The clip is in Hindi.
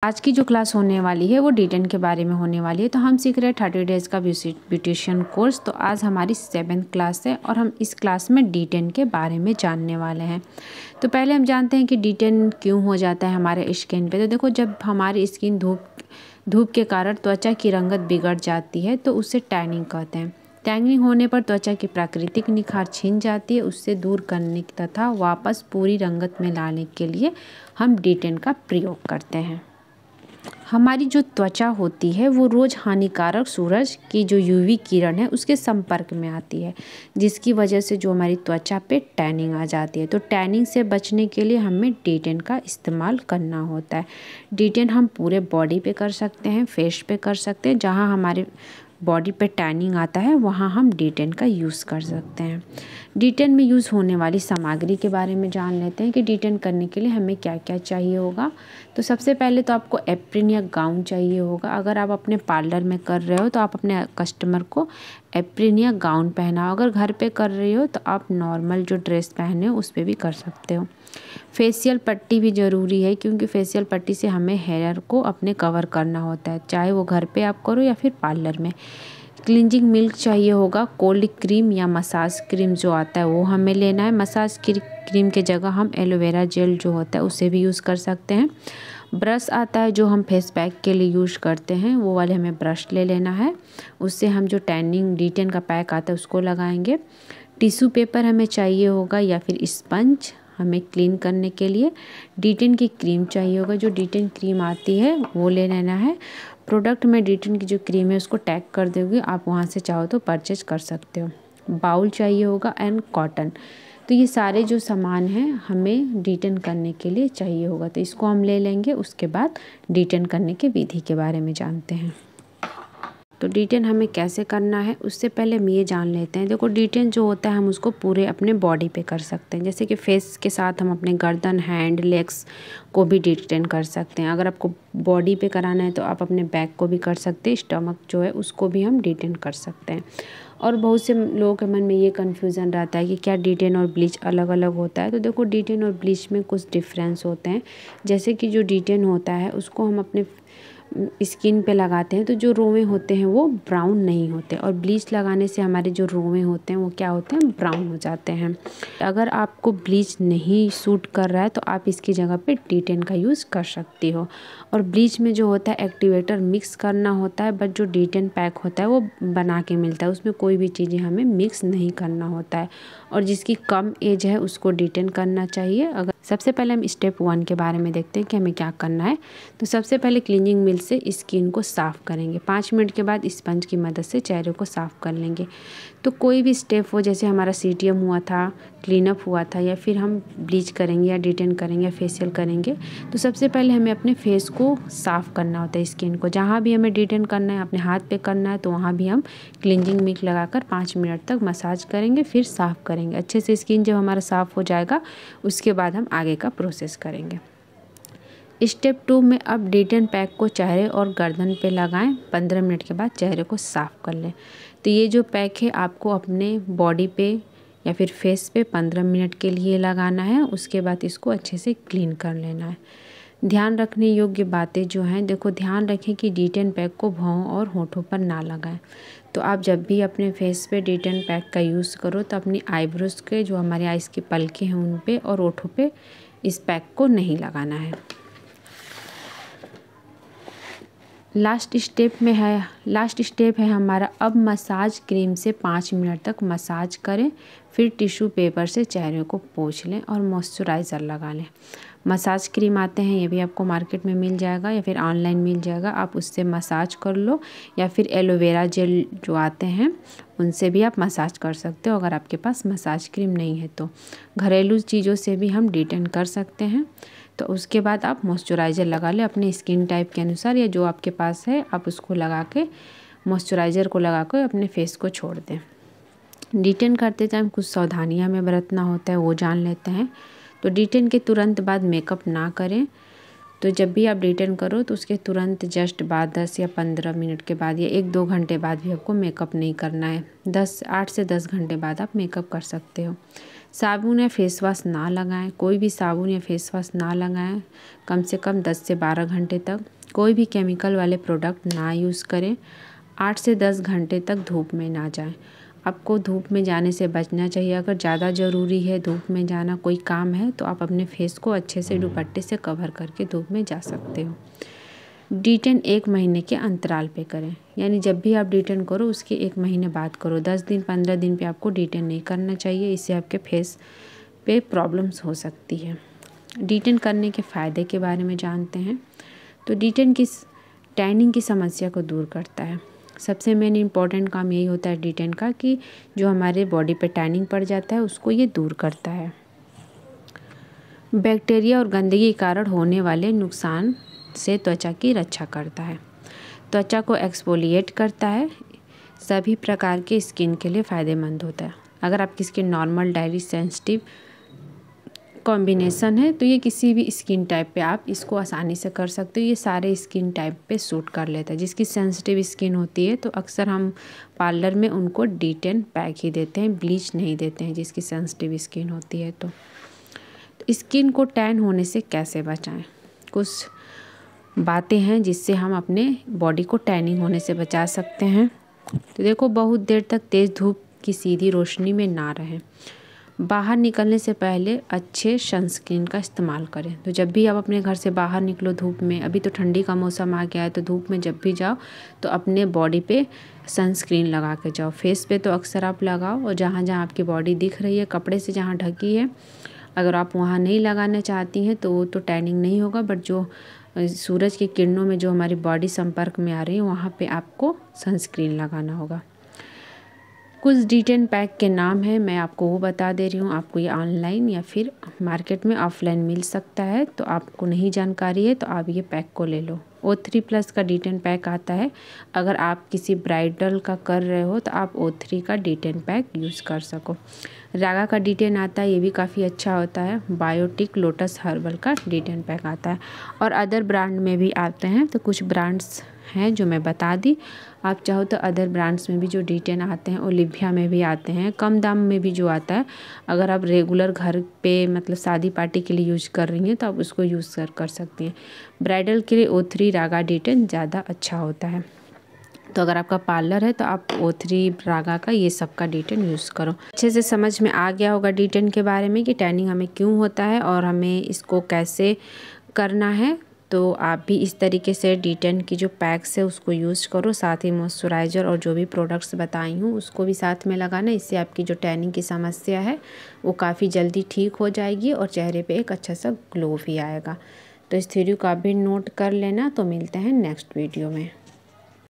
आज की जो क्लास होने वाली है वो D10 के बारे में होने वाली है। तो हम सीख रहे हैं 30 डेज़ का ब्यूटिशियन कोर्स। तो आज हमारी 7th क्लास है और हम इस क्लास में D10 के बारे में जानने वाले हैं। तो पहले हम जानते हैं कि D10 क्यों हो जाता है हमारे स्किन पे। तो देखो, जब हमारी स्किन धूप के कारण त्वचा की रंगत बिगड़ जाती है तो उसे टैनिंग कहते हैं। टैनिंग होने पर त्वचा की प्राकृतिक निखार छिन जाती है। उससे दूर करने तथा वापस पूरी रंगत में लाने के लिए हम D10 का प्रयोग करते हैं। हमारी जो त्वचा होती है वो रोज़ हानिकारक सूरज की जो यूवी किरण है उसके संपर्क में आती है, जिसकी वजह से जो हमारी त्वचा पे टैनिंग आ जाती है। तो टैनिंग से बचने के लिए हमें D10 का इस्तेमाल करना होता है। D10 हम पूरे बॉडी पे कर सकते हैं, फेस पे कर सकते हैं। जहाँ हमारे बॉडी पे टैनिंग आता है वहाँ हम D10 का यूज़ कर सकते हैं। D10 में यूज़ होने वाली सामग्री के बारे में जान लेते हैं कि D10 करने के लिए हमें क्या क्या चाहिए होगा। तो सबसे पहले तो आपको एप्रिन या गाउन चाहिए होगा। अगर आप अपने पार्लर में कर रहे हो तो आप अपने कस्टमर को एप्रिन या गाउन पहनाओ। अगर घर पे कर रही हो तो आप नॉर्मल जो ड्रेस पहने हो उस पर भी कर सकते हो। फेशियल पट्टी भी ज़रूरी है, क्योंकि फेशियल पट्टी से हमें हेयर को अपने कवर करना होता है, चाहे वो घर पे आप करो या फिर पार्लर में। क्लिनजिंग मिल्क चाहिए होगा। कोल्ड क्रीम या मसाज क्रीम जो आता है वो हमें लेना है। मसाज क्रीम के जगह हम एलोवेरा जेल जो होता है उसे भी यूज़ कर सकते हैं। ब्रश आता है जो हम फेस पैक के लिए यूज़ करते हैं, वो वाले हमें ब्रश ले लेना है। उससे हम जो टैनिंग D10 का पैक आता है उसको लगाएंगे। टिश्यू पेपर हमें चाहिए होगा या फिर स्पंज हमें क्लीन करने के लिए। D10 की क्रीम चाहिए होगा। जो D10 क्रीम आती है वो ले लेना है। प्रोडक्ट में D10 की जो क्रीम है उसको टैग कर दोगे, आप वहाँ से चाहो तो परचेज कर सकते हो। बाउल चाहिए होगा एंड कॉटन। तो ये सारे जो सामान हैं हमें D10 करने के लिए चाहिए होगा, तो इसको हम ले लेंगे। उसके बाद D10 करने के विधि के बारे में जानते हैं। तो D10 हमें कैसे करना है उससे पहले हम ये जान लेते हैं। देखो, D10 जो होता है हम उसको पूरे अपने बॉडी पे कर सकते हैं। जैसे कि फेस के साथ हम अपने गर्दन, हैंड, लेग्स को भी D10 कर सकते हैं। अगर आपको बॉडी पे कराना है तो आप अपने बैक को भी कर सकते हैं। स्टमक जो है उसको भी हम D10 कर सकते हैं। और बहुत से लोगों के मन में ये कन्फ्यूज़न रहता है कि क्या D10 और ब्लीच अलग अलग होता है। तो देखो, D10 और ब्लीच में कुछ डिफरेंस होते हैं। जैसे कि जो D10 होता है उसको हम अपने स्किन पे लगाते हैं तो जो रोवे होते हैं वो ब्राउन नहीं होते, और ब्लीच लगाने से हमारे जो रोवे होते हैं वो क्या होते हैं, ब्राउन हो जाते हैं। अगर आपको ब्लीच नहीं सूट कर रहा है तो आप इसकी जगह पे D10 का यूज़ कर सकती हो। और ब्लीच में जो होता है एक्टिवेटर मिक्स करना होता है, बट जो D10 पैक होता है वो बना के मिलता है, उसमें कोई भी चीज़ें हमें मिक्स नहीं करना होता है। और जिसकी कम एज है उसको D10 करना चाहिए। अगर सबसे पहले हम स्टेप 1 के बारे में देखते हैं कि हमें क्या करना है। तो सबसे पहले क्लीनिंग मिल्क से स्किन को साफ़ करेंगे। 5 मिनट के बाद स्पंज की मदद से चेहरे को साफ़ कर लेंगे। तो कोई भी स्टेप हो, जैसे हमारा CTM हुआ था, क्लीनअप हुआ था, या फिर हम ब्लीच करेंगे या D10 करेंगे या फेशियल करेंगे, तो सबसे पहले हमें अपने फेस को साफ़ करना होता है। स्किन को जहाँ भी हमें D10 करना है, अपने हाथ पे करना है, तो वहाँ भी हम क्लींजिंग मिल्क लगाकर 5 मिनट तक मसाज करेंगे, फिर साफ़ करेंगे अच्छे से। स्किन जब हमारा साफ़ हो जाएगा उसके बाद हम आगे का प्रोसेस करेंगे। स्टेप 2 में अब D10 पैक को चेहरे और गर्दन पे लगाएं। 15 मिनट के बाद चेहरे को साफ़ कर लें। तो ये जो पैक है आपको अपने बॉडी पे या फिर फेस पे 15 मिनट के लिए लगाना है। उसके बाद इसको अच्छे से क्लीन कर लेना है। ध्यान रखने योग्य बातें जो हैं, देखो, ध्यान रखें कि D10 पैक को भौं और होठों पर ना लगाएं। तो आप जब भी अपने फेस पे D10 पैक का यूज़ करो तो अपनी आईब्रोज के जो हमारे आइज़ की पलकें हैं उन पे और होठों पे इस पैक को नहीं लगाना है। लास्ट स्टेप है हमारा। अब मसाज क्रीम से 5 मिनट तक मसाज करें, फिर टिश्यू पेपर से चेहरे को पोंछ लें और मॉइस्चराइज़र लगा लें। मसाज क्रीम आते हैं, ये भी आपको मार्केट में मिल जाएगा या फिर ऑनलाइन मिल जाएगा, आप उससे मसाज कर लो। या फिर एलोवेरा जेल जो आते हैं उनसे भी आप मसाज कर सकते हो। अगर आपके पास मसाज क्रीम नहीं है तो घरेलू चीज़ों से भी हम D10 कर सकते हैं। तो उसके बाद आप मॉइस्चराइज़र लगा लें अपने स्किन टाइप के अनुसार, या जो आपके पास है आप उसको लगा के मॉइस्चराइज़र को लगा कर अपने फेस को छोड़ दें। D10 करते टाइम कुछ सावधानियां हमें बरतना होता है, वो जान लेते हैं। तो D10 के तुरंत बाद मेकअप ना करें। तो जब भी आप D10 करो तो उसके तुरंत जस्ट बाद 10 या 15 मिनट के बाद या 1-2 घंटे बाद भी आपको मेकअप नहीं करना है। 8 से 10 घंटे बाद आप मेकअप कर सकते हो। साबुन या फेस वॉश ना लगाएं, कोई भी साबुन या फेस वॉश ना लगाएं कम से कम 10 से 12 घंटे तक। कोई भी केमिकल वाले प्रोडक्ट ना यूज़ करें। 8 से 10 घंटे तक धूप में ना जाएं। आपको धूप में जाने से बचना चाहिए। अगर ज़्यादा ज़रूरी है धूप में जाना, कोई काम है, तो आप अपने फेस को अच्छे से दुपट्टे से कवर करके धूप में जा सकते हो। D10 1 महीने के अंतराल पे करें, यानी जब भी आप D10 करो उसके 1 महीने बाद करो। 10 दिन 15 दिन पे आपको D10 नहीं करना चाहिए, इससे आपके फेस पे प्रॉब्लम्स हो सकती है। D10 करने के फ़ायदे के बारे में जानते हैं। तो D10 की टैनिंग की समस्या को दूर करता है। सबसे मेन इम्पॉर्टेंट काम यही होता है D10 का कि जो हमारे बॉडी पे टैनिंग पड़ जाता है उसको ये दूर करता है। बैक्टीरिया और गंदगी के कारण होने वाले नुकसान से त्वचा की रक्षा करता है। त्वचा को एक्सफोलिएट करता है, सभी प्रकार के स्किन के लिए फ़ायदेमंद होता है। अगर आपकी skin normal, diary, sensitive combination है तो ये किसी भी स्किन टाइप पे आप इसको आसानी से कर सकते हो। ये सारे स्किन टाइप पे सूट कर लेता है। जिसकी सेंसिटिव स्किन होती है तो अक्सर हम पार्लर में उनको D10 पैक ही देते हैं, ब्लीच नहीं देते हैं जिसकी सेंसिटिव स्किन होती है। तो स्किन को टैन होने से कैसे बचाएं, कुछ बातें हैं जिससे हम अपने बॉडी को टैनिंग होने से बचा सकते हैं। तो देखो, बहुत देर तक तेज़ धूप की सीधी रोशनी में ना रहें। बाहर निकलने से पहले अच्छे सनस्क्रीन का इस्तेमाल करें। तो जब भी आप अपने घर से बाहर निकलो धूप में, अभी तो ठंडी का मौसम आ गया है, तो धूप में जब भी जाओ तो अपने बॉडी पे सनस्क्रीन लगा के जाओ। फेस पे तो अक्सर आप लगाओ, और जहाँ जहाँ आपकी बॉडी दिख रही है कपड़े से, जहाँ ढकी है, अगर आप वहाँ नहीं लगाना चाहती हैं तो वो तो टैनिंग नहीं होगा, बट जो सूरज की किरणों में जो हमारी बॉडी संपर्क में आ रही है वहाँ पे आपको सनस्क्रीन लगाना होगा। कुछ D10 पैक के नाम है, मैं आपको वो बता दे रही हूँ। आपको ये ऑनलाइन या फिर मार्केट में ऑफलाइन मिल सकता है, तो आपको नहीं जानकारी है तो आप ये पैक को ले लो। O3+ का D10 पैक आता है। अगर आप किसी ब्राइडल का कर रहे हो तो आप O3 का D10 पैक यूज़ कर सको। रागा का D10 आता है, ये भी काफ़ी अच्छा होता है। बायोटिक, लोटस हर्बल का D10 पैक आता है, और अदर ब्रांड में भी आते हैं। तो कुछ ब्रांड्स हैं जो मैं बता दी, आप चाहो तो अदर ब्रांड्स में भी जो D10 आते हैं, ओलिविया में भी आते हैं, कम दाम में भी जो आता है। अगर आप रेगुलर घर पे मतलब शादी पार्टी के लिए यूज़ कर रही हैं तो आप उसको यूज़ कर सकती हैं। ब्राइडल के लिए O3 रागा D10 ज़्यादा अच्छा होता है। तो अगर आपका पार्लर है तो आप O3 रागा का ये सब का D10 यूज़ करो। अच्छे से समझ में आ गया होगा D10 के बारे में कि टैनिंग हमें क्यों होता है और हमें इसको कैसे करना है। तो आप भी इस तरीके से D10 की जो पैक्स है उसको यूज़ करो, साथ ही मॉइस्चराइज़र और जो भी प्रोडक्ट्स बताई हूँ उसको भी साथ में लगाना। इससे आपकी जो टैनिंग की समस्या है वो काफ़ी जल्दी ठीक हो जाएगी और चेहरे पे एक अच्छा सा ग्लो भी आएगा। तो इस थ्योरी को आप भी नोट कर लेना। तो मिलते हैं नेक्स्ट वीडियो में।